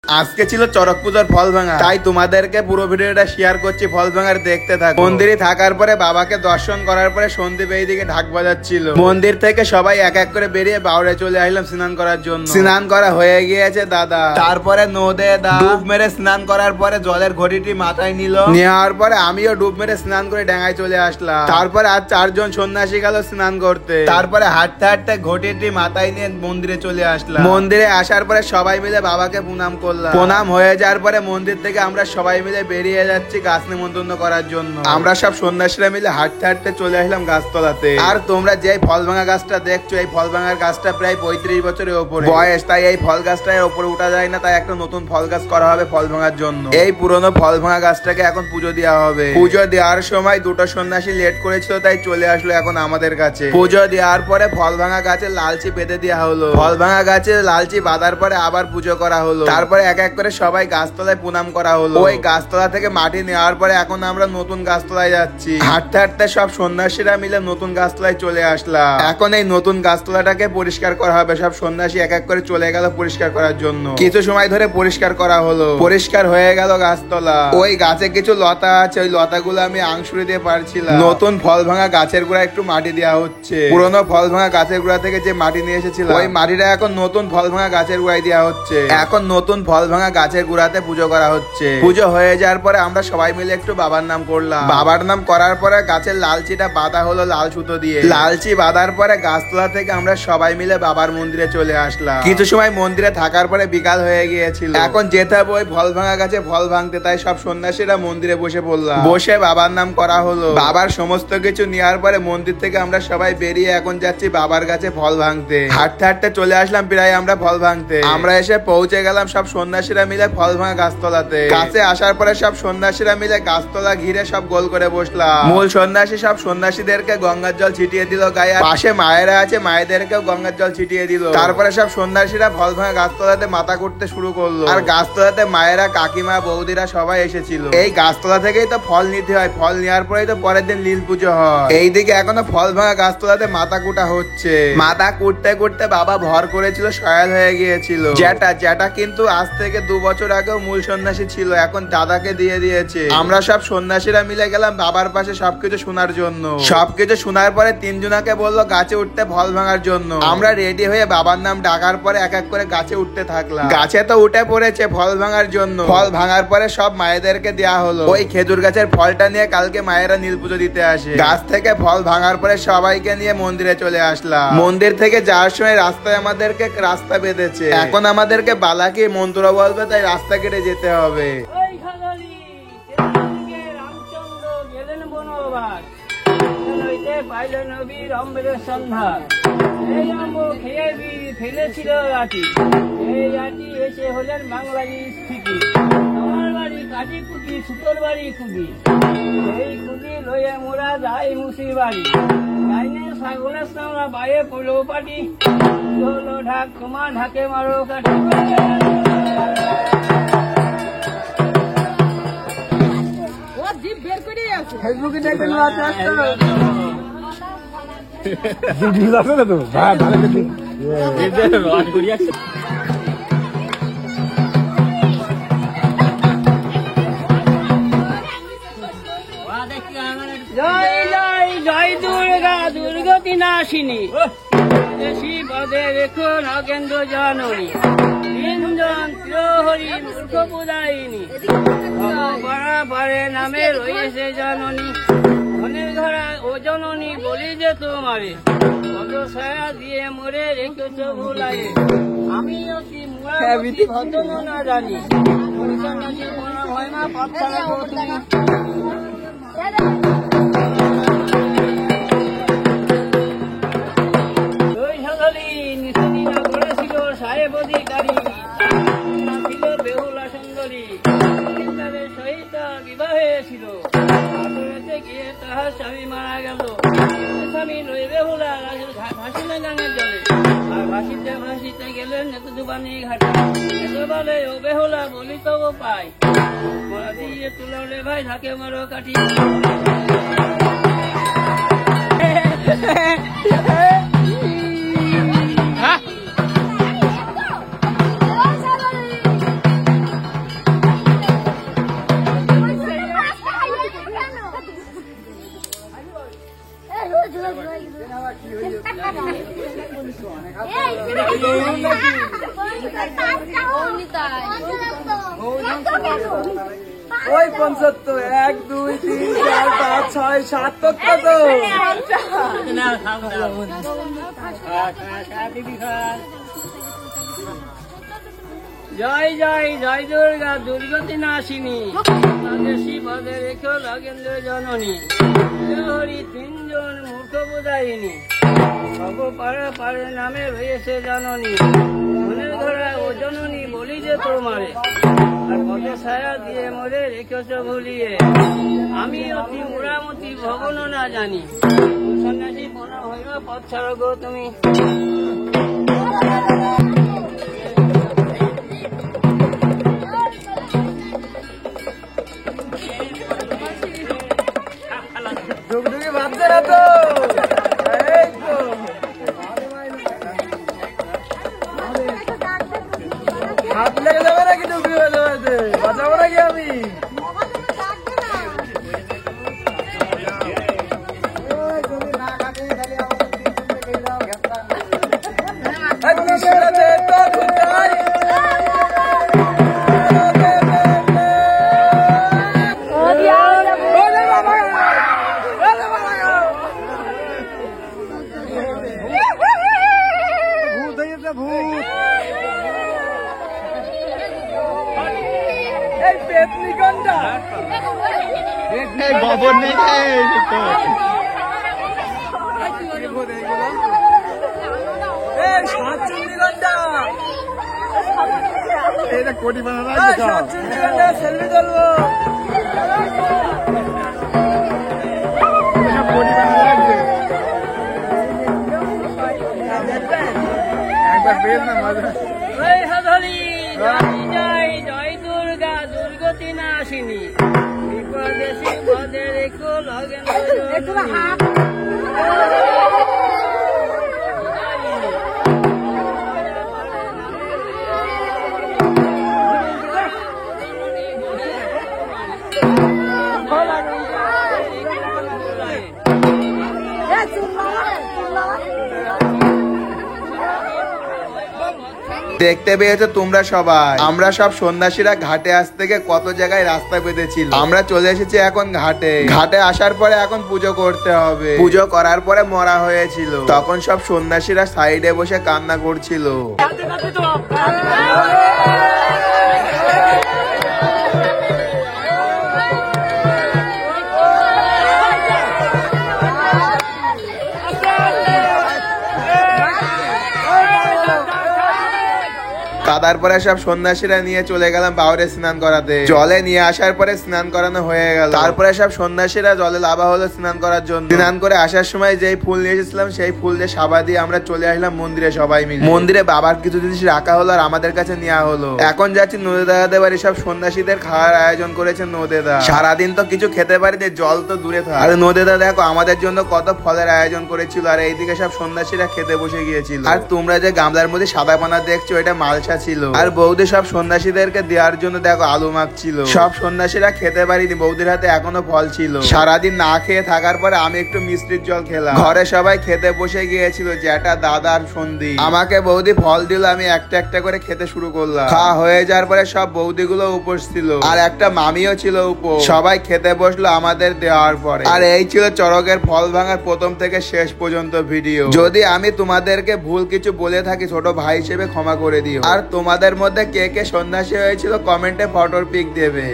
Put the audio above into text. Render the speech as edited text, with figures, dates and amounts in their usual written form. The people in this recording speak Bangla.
আজকে ছিল চড়ক পূজার ফল ভাঙা, তাই তোমাদেরকে পুরো ভিডিওটা শেয়ার করছি। ফল ভাঙার দেখতে থাকো। মন্দিরে থাকার পরে বাবাকে দর্শন করার পরে সন্দীপ এইদিকে ঢাক বাজাচ্ছিল। মন্দির থেকে সবাই এক এক করে বেরিয়ে বাউরে চলে আসলাম স্নান করার জন্য। স্নান করা হয়ে গিয়েছে দাদা, তারপরে নদে ডুব মেরে স্নান করার পরে জলের ঘটিটি মাথায় নিল। নেওয়ার পরে আমিও ডুব মেরে স্নান করে ডাঙায় চলে আসলাম। তারপরে আর 4 জন সন্ন্যাসী গেল স্নান করতে। তারপরে হাঁটতে হাঁটতে ঘটিটি মাথায় নিয়ে মন্দিরে চলে আসলাম। মন্দিরে আসার পরে সবাই মিলে বাবাকে প্রণাম করলাম। প্রণাম হয়ে যাওয়ার পরে মন্দির থেকে আমরা সবাই মিলে বেরিয়ে যাচ্ছি গাছ নিমন্ত্রণ করার জন্য। আমরা সব সন্ন্যাসীরা মিলে হাঁটতে হাঁটতে চলে আসলাম গাছতলাতে। আর তোমরা যে ফল ভাঙা গাছটা দেখছো, এই ফল ভাঙার গাছটা প্রায় 35 বছরের উপরে বয়স, তাই এই ফল গাছটার উপরে উঠা যায় না, তাই একটা নতুন ফল গাছ করা হবে ফল ভাঙার জন্য। এই পুরনো ফল ভাঙা গাছটাকে এখন পুজো দেওয়া হবে। পুজো দেওয়ার সময় 2টো সন্ন্যাসী লেট করেছিল, তাই চলে আসলো এখন আমাদের কাছে। পুজো দেওয়ার পরে ফল ভাঙা গাছে লালচি বেঁধে দেওয়া হলো। ফল ভাঙা গাছে লালচি বাঁধার পরে আবার পুজো করা হলো। তারপরে এক এক করে সবাই গাছতলায় প্রণাম করা হলো। ওই গাছতলা থেকে মাটি নেওয়ার পরে এখন আমরা নতুন গাছতলায় যাচ্ছি। হাঁটতে হাঁটতে সব সন্ন্যাসীরা মিলে নতুন গাছতলায় চলে আসলাম। এখন এই নতুন গাছতলাটাকে পরিষ্কার করা হবে। সব সন্ন্যাসী এক এক করে চলে গেল পরিষ্কার করার জন্য। কিছু সময় ধরে পরিষ্কার করা হলো। পরিষ্কার হয়ে গেল গাছতলা। ওই গাছে কিছু লতা আছে, ওই লতাগুলো আমি আংশুরি দিয়ে পারছিলাম। নতুন ফল ভাঙা গাছের গোড়া একটু মাটি দেওয়া হচ্ছে। পুরোনো ফল ভাঙা গাছের গোড়া থেকে যে মাটি নিয়ে এসেছিল, ওই মাটিটা এখন নতুন ফল ভাঙা গাছের গোড়ায় দেওয়া হচ্ছে। এখন নতুন ফল ভাঙা গাছের গোড়াতে পুজো করা হচ্ছে। পুজো হয়ে যাওয়ার পরে আমরা সবাই মিলে একটু বাবার নাম করলাম। বাবার নাম করার পরে গাছের লালচিটা বাঁধা হলো লাল সুতো দিয়ে। লালচি বাঁধার পরে গাছতলা থেকে আমরা সবাই মিলে বাবার মন্দিরে চলে আসলাম। কিছু সময় মন্দিরে থাকার পরে বিকাল হয়ে গিয়েছিল। এখন যেতে হবে ওই ফল ভাঙা গাছে ফল ভাঙতে, তাই সব সন্ন্যাসীরা মন্দিরে বসে পড়লাম। বসে বাবার নাম করা হলো। বাবার সমস্ত কিছু নেওয়ার পরে মন্দির থেকে আমরা সবাই বেরিয়ে এখন যাচ্ছি বাবার কাছে ফল ভাঙতে। হাঁটতে হাঁটতে চলে আসলাম প্রায় আমরা ফল ভাঙতে। আমরা এসে পৌঁছে গেলাম সব সন্ন্যাসীরা মিলে ফল ভাঙা গাছতলাতে। কাছে আসার পরে সব সন্ন্যাসীরা মিলে গাছতলা ঘিরে সব গোল করে বসলাম। মূল সন্ন্যাসী সব সন্ন্যাসীদেরকে গঙ্গার জল ছিটিয়ে দিল গায়ে। পাশে মায়েরা আছে, মায়েদেরকেও গঙ্গার জল ছিটিয়ে দিল। তারপরে সব সন্ন্যাসীরা ফল ভাঙা গাছতলাতে মাথা করতে শুরু করলো। আর গাছতলাতে মায়েরা, কাকিমা, বৌদিরা সবাই এসেছিল। এই গাছতলা থেকেই তো ফল নিতে হয়। ফল নেওয়ার পরেই তো পরের দিন লীল পুজো হয়। এইদিকে এখনো ফল ভাঙা গাছতলাতে মাথা কুটা হচ্ছে। মাথা কুটতে কুটতে বাবা ভর করেছিল, সয়াল হয়ে গিয়েছিল। যেটা কিন্তু আজ থেকে 2 বছর আগেও মূল সন্ন্যাসী ছিল, এখন দাদাকে দিয়ে দিয়েছে। আমরা সব সন্ন্যাসীরা মিলে গেলাম বাবার পাশে সবকিছু শোনার জন্য। সবকিছু শোনার পরে 3 জনাকে বললো গাছে উঠতে ফল ভাঙার জন্য। আমরা রেডি হয়ে বাবার নাম ডাকার পরে এক এক করে গাছে উঠতে থাকলাম। গাছে তো উঠে পড়েছে ফল ভাঙার জন্য। ফল ভাঙার পরে সব মায়েদেরকে দেওয়া হলো। ওই খেজুর গাছের ফলটা নিয়ে কালকে মায়েরা নীল পুজো দিতে আসে। গাছ থেকে ফল ভাঙার পরে সবাইকে নিয়ে মন্দিরে চলে আসলাম। মন্দির থেকে যাওয়ার সময় রাস্তায় আমাদেরকে রাস্তা বেঁধেছে। এখন আমাদেরকে বালাকে মন্ত্র বলবে, তাই রাস্তা কেটে যেতে হবে। ফেলেছিল রাতি, এই রাতি এসে হলেন বাংলাদেশ ঠিকই। আমার বাড়ি কাটি কুটি, সুতোর বাড়ি কুটি। এই কুটি লইয়া মোরা যাই মুসির বাড়ি। যাইনে ছাগলের সামনা বাইরে পড়লো পাটি। হলো ঢাক, তোমার ঢাকে মারো কাটি। ফেসবুকে দেখবেন জয় জয় জয় দুর্গা, দুর্গতি নাশিনী। শিবদে রেখো নগেন্দ্র জননী। 3 জন ত্রিহরি মূর্খ পূজায়িনী। পারে নামে রয়েছে জননী। ধনের ধরা ও জননী বলি যে তোমারে। কত ছায়া দিয়ে মরে রেখেছ ভুলাই। আমি অতি মুরাবতী ভদ্র না জানি। সন্ন্যাসী মনে হয় না পাত্তারা তুমি। ওই সকালে নিশুদিনা করেছিল সাহেব অধিকারী। ছিল বেহুলা সুন্দরী, তাদের সহিত বিবাহ হয়েছিল। আসরেতে গিয়ে তাহার স্বামী মারা গেল। স্বামী লই বেহুলা ভাসিলে গানের জলে। আর ভাসিতে ভাসিতে গেলেন নেতুবানি ঘাটে। এত বলে ও বেহুলা বলি তবু পাই। মরা দিয়ে তুললে ভাই ঢাকে মারো কাঠি। ওই 75 1 2 3 4 5 6 7 তো জয় জয় জয় দুর্গা দুর্গতি নাশিনী স্বদেশী পদে রেখো নগেন্দ্র জননী হরি তিনজন মূর্খ বোধায়িনী সব পাড়া পাড়ে নামে রয়েছে জননী মনের ধরা ও জননী বলি যে তোমারে আর পদে ছায়া দিয়ে মরে রেখেছ ভুলিয়ে আমি অতি মোড়ামতি ভবন না জানি সন্ন্যাসী মনে হইবা পথ ছাড়ো গো তুমি ডুগডুগি ভাবছে না তো এই তো হাত লেগে যাবে নাকি ডুগডুগি বাজাতে বাজাবো নাকি আমি কোটি বানানো সেলফি তুলবো একবার বের না মজা জয় হরি জয় জয় জয় দুর্গা দুর্গতি নাশিনী বিপদেশী পদে রেখো নগেন্দ্র দেখতে পেয়েছো তোমরা সবাই আমরা সব সন্ন্যাসীরা ঘাটে আস থেকে কত জায়গায় রাস্তা বেঁধেছিল আমরা চলে এসেছি এখন ঘাটে ঘাটে আসার পরে এখন পুজো করতে হবে পুজো করার পরে মরা হয়েছিল তখন সব সন্ন্যাসীরা সাইডে বসে কান্না করছিল কাদার পরে সব সন্ন্যাসীরা নিয়ে চলে গেলাম বাউরে স্নান করাতে জলে নিয়ে আসার পরে স্নান করানো হয়ে গেল তারপরে সব সন্ন্যাসীরা জলে লাভা হলো স্নান করার জন্য স্নান করে আসার সময় যেই ফুল নিয়ে এসেছিলাম সেই ফুল দিয়ে সাবা দিয়ে আমরা চলে আসলাম মন্দিরে সবাই মিলে মন্দিরে বাবার কিছু জিনিস রাখা হলো আর আমাদের কাছে নেওয়া হলো এখন যাচ্ছি নদী দাদাদের বাড়ি সব সন্ন্যাসীদের খাওয়ার আয়োজন করেছে নদেদা সারাদিন তো কিছু খেতে পারি যে জল তো দূরে থাকে আর নদেদা দেখো আমাদের জন্য কত ফলের আয়োজন করেছিল আর এইদিকে সব সন্ন্যাসীরা খেতে বসে গিয়েছিল আর তোমরা যে গামলার মধ্যে সাদা পানা দেখছো এটা মালসা ছিল আর বৌদি সব সন্ন্যাসীদেরকে দেওয়ার জন্য দেখো আলু মাখছিল সব সন্ন্যাসীরা খেতে পারিনি বৌদির হাতে এখনো ফল ছিল সারাদিন না খেয়ে থাকার পরে আমি একটু মিষ্টির জল খেলাম ঘরে সবাই খেতে বসে গিয়েছিল যেটা দাদার সন্ধি আমাকে বৌদি ফল দিল আমি একটা একটা করে খেতে শুরু করলাম খাওয়া হয়ে যাওয়ার পরে সব বৌদি গুলো উপোস ছিল আর একটা মামিও ছিল উপোস সবাই খেতে বসলো আমাদের দেওয়ার পরে আর এই ছিল চড়কের ফল ভাঙার প্রথম থেকে শেষ পর্যন্ত ভিডিও যদি আমি তোমাদেরকে ভুল কিছু বলে থাকি ছোট ভাই হিসেবে ক্ষমা করে দিও আর তোমাদের মধ্যে কে কে সন্ন্যাসী হয়েছিল কমেন্টে ফটোর পিক দেবে।